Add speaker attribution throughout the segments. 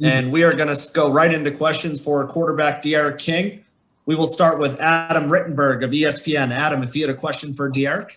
Speaker 1: And we are going to go right into questions for quarterback De'Aaron King. We will start with Adam Rittenberg of ESPN. Adam, if you had a question for De'Aaron.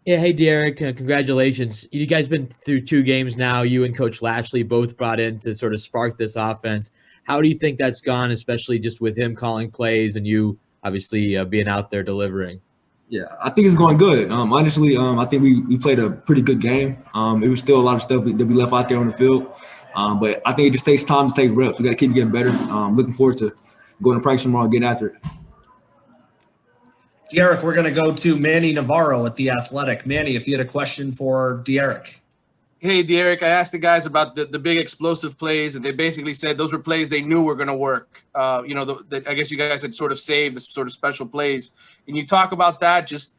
Speaker 2: Yeah, hey, De'Aaron, congratulations. You guys been through 2 games now. You and Coach Lashley both brought in to sort of spark this offense. How do you think that's gone, especially just with him calling plays and you obviously being out there delivering?
Speaker 3: Yeah, I think it's going good. Honestly, I think we played a pretty good game. It was still a lot of stuff that we left out there on the field. But I think it just takes time to take reps. We got to keep getting better. Looking forward to going to practice tomorrow and getting after it.
Speaker 1: De'Aaron, we're going to go to Manny Navarro at The Athletic. Manny, if you had a question for De'Aaron.
Speaker 4: Hey, De'Aaron, I asked the guys about the big explosive plays, and they basically said those were plays they knew were going to work. I guess you guys had sort of saved the sort of special plays. And you talk about that, just,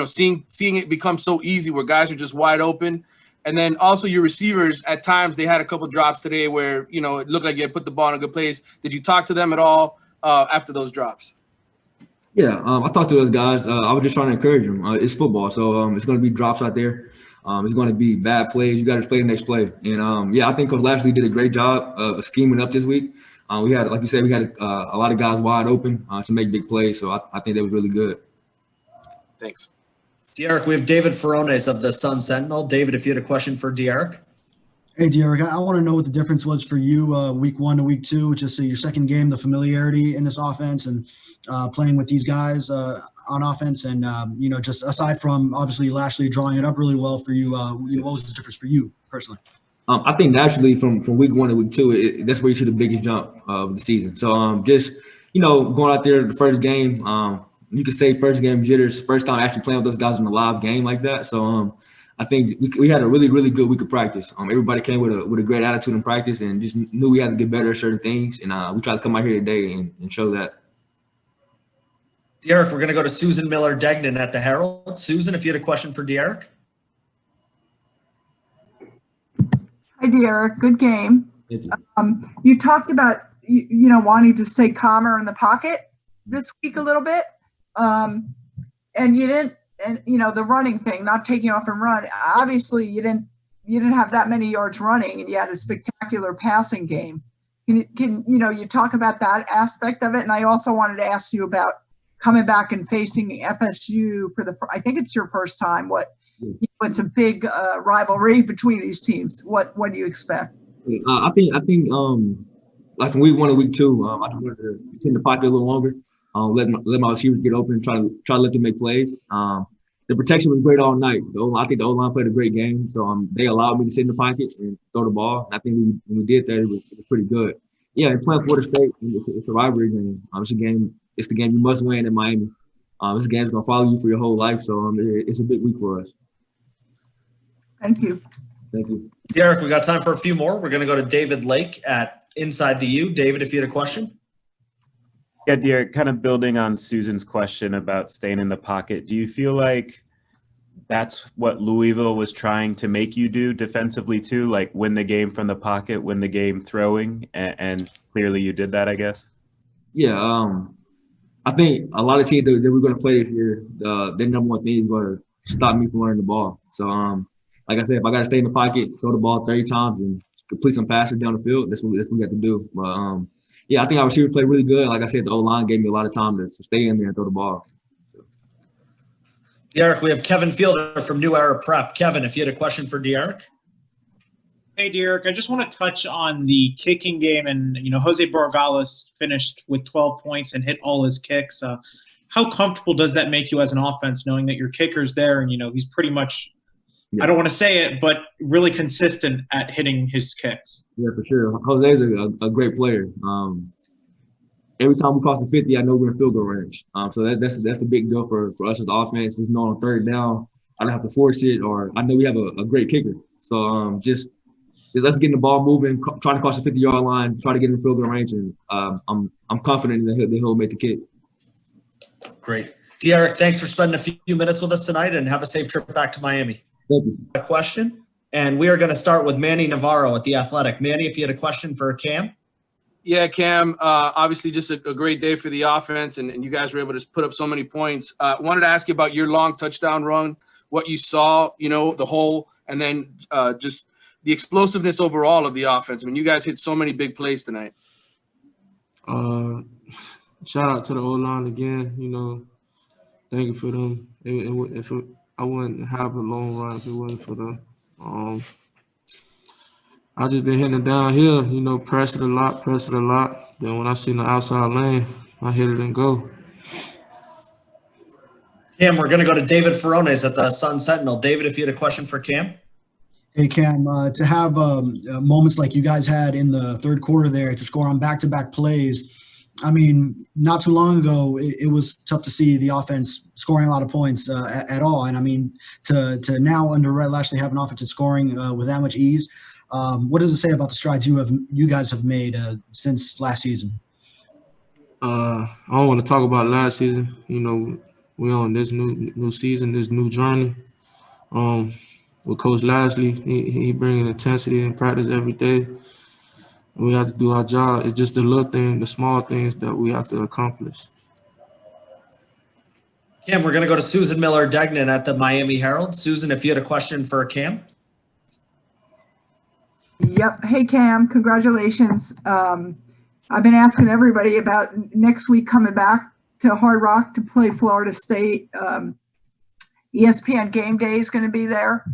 Speaker 4: seeing it become so easy where guys are just wide open. And then also your receivers, at times they had a couple drops today where, it looked like you had put the ball in a good place. Did you talk to them at all after those drops?
Speaker 3: Yeah, I talked to those guys. I was just trying to encourage them. It's football, so it's going to be drops out there. It's going to be bad plays. You got to play the next play. And, I think Coach Lashley did a great job of scheming up this week. We had, like you said, a lot of guys wide open to make big plays. So I think that was really good.
Speaker 4: Thanks.
Speaker 1: De'Aaron, we have David Ferrones of the Sun Sentinel. David, if you had a question for De'Aaron.
Speaker 5: Hey, De'Aaron, I want to know what the difference was for you week 1 to week 2, just your second game, the familiarity in this offense and playing with these guys on offense. And, just aside from obviously Lashley drawing it up really well for you, what was the difference for you personally?
Speaker 3: I think naturally from week 1 to week 2, that's where you see the biggest jump of the season. So going out there the first game, you could say first game jitters, first time actually playing with those guys in a live game like that. So I think we had a really, really good week of practice. Everybody came with a great attitude in practice and just knew we had to get better at certain things. And we tried to come out here today and show that.
Speaker 1: De'Aaron, we're going to go to Susan Miller-Degnan at the Herald. Susan, if you had a question for De'Aaron.
Speaker 6: Hi, De'Aaron. Good game.
Speaker 3: Thank you.
Speaker 6: You talked about, wanting to stay calmer in the pocket this week a little bit. And you didn't, and the running thing, not taking off and run. Obviously, you didn't have that many yards running, and you had a spectacular passing game. Can you talk about that aspect of it? And I also wanted to ask you about coming back and facing FSU for I think it's your first time. It's a big rivalry between these teams. What do you expect?
Speaker 3: I think like from week 1 to week 2, I just wanted to tend the pocket a little longer. Let my receivers get open, try to let them make plays. The protection was great all night. I think the O-line played a great game, so they allowed me to sit in the pocket and throw the ball. And I think when we did that, it was pretty good. Yeah, and playing Florida State, it's a rivalry game. It's a game. It's the game you must win in Miami. This game is gonna follow you for your whole life, so it's a big week for us.
Speaker 6: Thank you.
Speaker 3: Thank you.
Speaker 1: De'Aaron, we got time for a few more. We're going to go to David Lake at InsideTheU. David, if you had a question.
Speaker 7: Yeah, De'Aaron, kind of building on Susan's question about staying in the pocket, do you feel like that's what Louisville was trying to make you do defensively too, like win the game from the pocket, win the game throwing, and clearly you did that, I guess?
Speaker 3: Yeah, I think a lot of teams that we're going to play this year, their number one thing is going to stop me from running the ball. So, like I said, if I got to stay in the pocket, throw the ball 30 times and complete some passes down the field, that's what we got to do. But, yeah, I think our receivers played really good. Like I said, the O-line gave me a lot of time to stay in there and throw the ball. So.
Speaker 1: De'Aaron, we have Kevin Fielder from New Era Prep. Kevin, if you had a question for De'Aaron.
Speaker 8: Hey, De'Aaron, I just want to touch on the kicking game. And, Jose Borregales finished with 12 points and hit all his kicks. How comfortable does that make you as an offense, knowing that your kicker's there and, he's pretty much, I don't want to say it, but really consistent at hitting his kicks?
Speaker 3: Yeah, for sure. Jose's a great player. Every time we cross the 50, I know we're in field goal range. So that's the big deal for us as the offense. Just knowing on third down, I don't have to force it, or I know we have a great kicker. So just let's get the ball moving, trying to cross the 50-yard line, try to get in field goal range, and I'm confident that he'll make the kick.
Speaker 1: Great. De'Aaron, thanks for spending a few minutes with us tonight, and have a safe trip back to Miami.
Speaker 3: Thank you.
Speaker 1: A question, and we are going to start with Manny Navarro at The Athletic. Manny, if you had a question for Cam.
Speaker 4: Yeah, Cam, obviously just a great day for the offense, and you guys were able to put up so many points. Wanted to ask you about your long touchdown run, what you saw, the hole, and then just the explosiveness overall of the offense? I mean, you guys hit so many big plays tonight.
Speaker 9: Shout out to the O-line again. You know, thank you for them. I wouldn't have a long run if it wasn't for them. I just been hitting it downhill, you know, press it a lot. Then when I see the outside lane, I hit it and go.
Speaker 1: Cam, we're going to go to David Ferrones at the Sun Sentinel. David, if you had a question for Cam.
Speaker 5: Hey, Cam, to have moments like you guys had in the third quarter there to score on back-to-back plays, I mean, not too long ago, it was tough to see the offense scoring a lot of points at all. And I mean, to now under Rhett Lashlee have an offense that's scoring with that much ease, what does it say about the strides you guys have made since last season?
Speaker 9: I don't want to talk about last season. You know, we on this new season, this new journey. With Coach Lashlee, he bringing intensity in practice every day. We have to do our job. It's just the little thing, the small things that we have to accomplish.
Speaker 1: Cam, we're going to go to Susan Miller-Degnan at the Miami Herald. Susan, if you had a question for Cam.
Speaker 6: Yep. Hey, Cam, congratulations. I've been asking everybody about next week coming back to Hard Rock to play Florida State. ESPN Game Day is going to be there.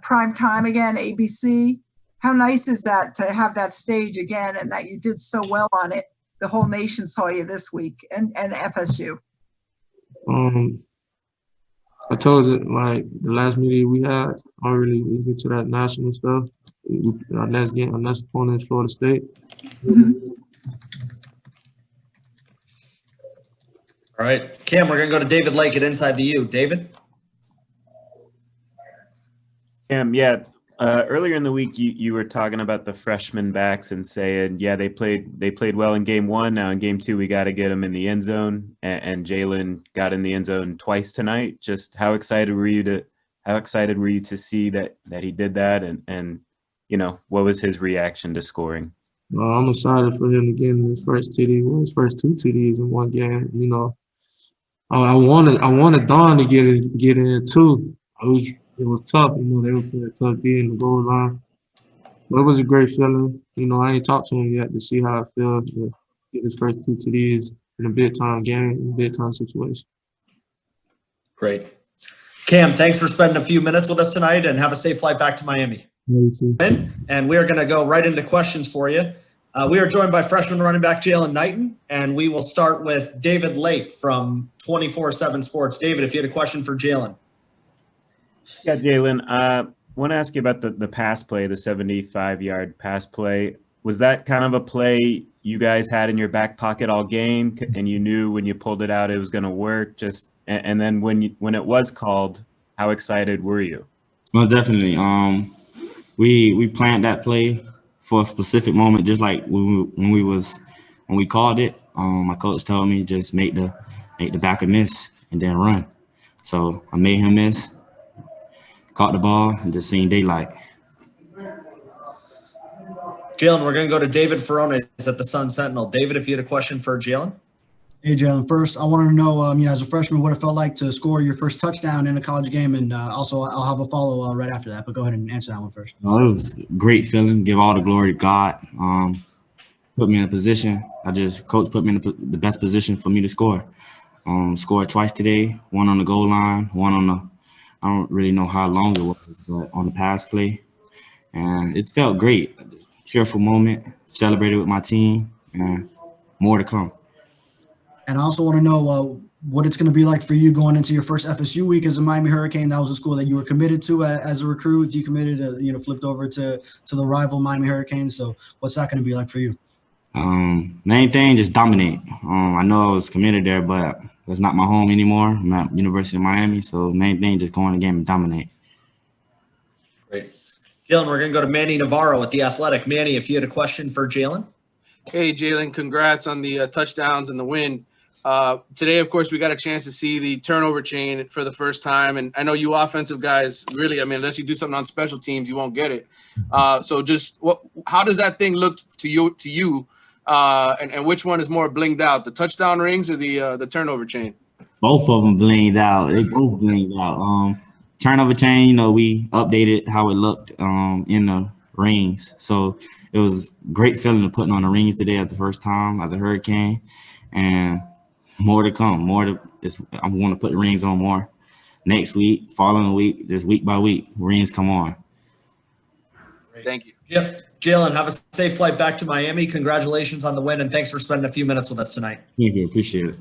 Speaker 6: Prime time again, ABC. How nice is that to have that stage again and that you did so well on it? The whole nation saw you this week and FSU.
Speaker 9: I told you, like, the last meeting we had, I really get to that national stuff. Our next opponent is Florida State.
Speaker 6: Mm-hmm.
Speaker 1: All right. Cam, we're going to go to David Lake at InsideTheU. David?
Speaker 7: Cam, yeah. Earlier in the week, you were talking about the freshman backs and saying, yeah, they played well in game one. Now in game two, we got to get them in the end zone. And Jaylan got in the end zone twice tonight. Just how excited were you to see that he did that? And you know, what was his reaction to scoring?
Speaker 9: I'm excited for him to get in his first TD, his first two TDs in one game. You know, I wanted Don to get in too. It was tough, you know, they were playing a tough D in the goal line. But it was a great feeling. You know, I ain't talked to him yet to see how it feels to get his first two TDs in a big-time game, in a big-time situation.
Speaker 1: Great. Cam, thanks for spending a few minutes with us tonight, and have a safe flight back to Miami.
Speaker 9: You too.
Speaker 1: And we are going to go right into questions for you. We are joined by freshman running back Jaylan Knighton, and we will start with David Lake from 24/7 Sports. David, if you had a question for Jaylan.
Speaker 7: Yeah, Jaylan, I want to ask you about the pass play, the 75-yard pass play. Was that kind of a play you guys had in your back pocket all game, and you knew when you pulled it out it was going to work? And then when it was called, how excited were you?
Speaker 10: Well, definitely. We planned that play for a specific moment, just like when we called it. My coach told me just make the backer miss and then run. So I made him miss, caught the ball, and just seen daylight.
Speaker 1: Jaylan, we're going to go to David Ferrones at the Sun Sentinel. David, if you had a question for Jaylan.
Speaker 5: Hey, Jaylan, first, I wanted to know, as a freshman, what it felt like to score your first touchdown in a college game, and also I'll have a follow right after that, but go ahead and answer that one first.
Speaker 10: It was a great feeling. Give all the glory to God. Put me in a position. Coach put me in the best position for me to score. Scored twice today, one on the goal line, one on the, I don't really know how long it was, but on the pass play. And it felt great. Cheerful moment, celebrated with my team, and more to come.
Speaker 5: And I also want to know what it's going to be like for you going into your first FSU week as a Miami Hurricane. That was a school that you were committed to as a recruit, decommitted, flipped over to the rival Miami Hurricanes. So what's that going to be like for you?
Speaker 10: Main thing, just dominate. I know I was committed there, but it's not my home anymore. I'm at University of Miami, so main thing, just go in the game and dominate.
Speaker 1: Great. Jaylan, we're going to go to Manny Navarro at The Athletic. Manny, if you had a question for Jaylan.
Speaker 4: Hey, Jaylan, congrats on the touchdowns and the win. Today, of course, we got a chance to see the turnover chain for the first time. And I know you offensive guys, really, unless you do something on special teams, you won't get it. So just how does that thing look to you? And which one is more blinged out, the touchdown rings or the turnover chain?
Speaker 10: Both of them blinged out. They both blinged out. turnover chain, you know, we updated how it looked in the rings. So it was great feeling to putting on the rings today at the first time as a Hurricane, and more to come. I want to put the rings on more next week, following week, just week by week, rings come on.
Speaker 4: Thank you.
Speaker 1: Yep. Jaylan, have a safe flight back to Miami. Congratulations on the win, and thanks for spending a few minutes with us tonight.
Speaker 10: Thank you. Appreciate it.